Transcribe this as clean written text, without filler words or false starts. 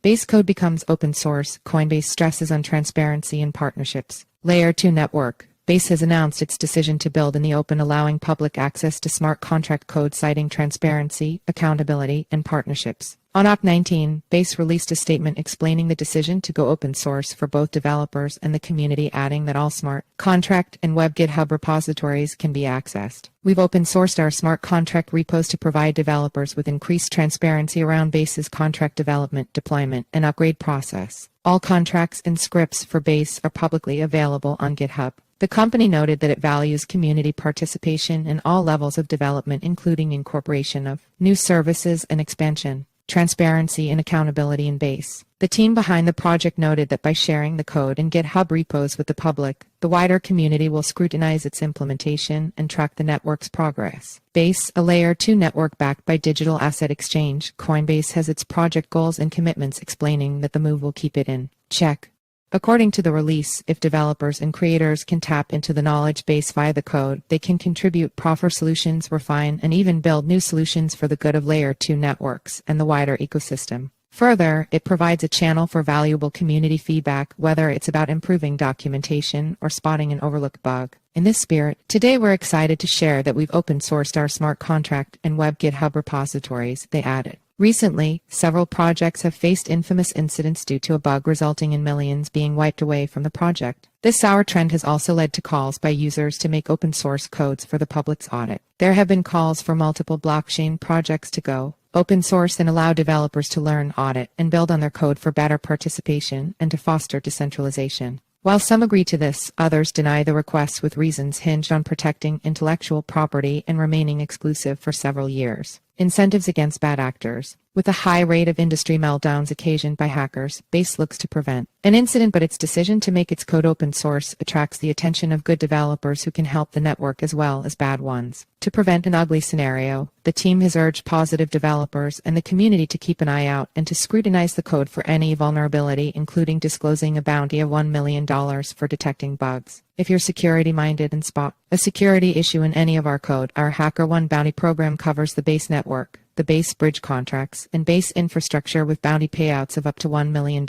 Base code becomes open source. Coinbase stresses on transparency and partnerships. Layer 2 network. Base has announced its decision to build in the open, allowing public access to smart contract code, citing transparency, accountability, and partnerships. On Oct 19, Base released a statement explaining the decision to go open source for both developers and the community, adding that all smart contract and web GitHub repositories can be accessed. We've open sourced our smart contract repos to provide developers with increased transparency around Base's contract development, deployment, and upgrade process. All contracts and scripts for Base are publicly available on GitHub. The company noted that it values community participation in all levels of development, including incorporation of new services and expansion, transparency and accountability in Base. The team behind the project noted that by sharing the code in GitHub repos with the public, the wider community will scrutinize its implementation and track the network's progress. Base, a Layer 2 network backed by digital asset exchange, Coinbase has its project goals and commitments, explaining that the move will keep it in check. According to the release, if developers and creators can tap into the knowledge base via the code, they can contribute, proffer solutions, refine, and even build new solutions for the good of Layer 2 networks and the wider ecosystem. Further, it provides a channel for valuable community feedback, whether it's about improving documentation or spotting an overlooked bug. In this spirit, today we're excited to share that we've open sourced our smart contract and web GitHub repositories, they added. Recently, several projects have faced infamous incidents due to a bug resulting in millions being wiped away from the project. This sour trend has also led to calls by users to make open source codes for the public's audit. There have been calls for multiple blockchain projects to go open source and allow developers to learn, audit, and build on their code for better participation and to foster decentralization. While some agree to this, others deny the requests with reasons hinged on protecting intellectual property and remaining exclusive for several years. Incentives against bad actors. With a high rate of industry meltdowns occasioned by hackers, Base looks to prevent an incident, but its decision to make its code open source attracts the attention of good developers who can help the network as well as bad ones. To prevent an ugly scenario, the team has urged positive developers and the community to keep an eye out and to scrutinize the code for any vulnerability, including disclosing a bounty of $1 million for detecting bugs. If you're security-minded and spot a security issue in any of our code, our HackerOne bounty program covers the Base network, the Base bridge contracts, and Base infrastructure with bounty payouts of up to $1 million.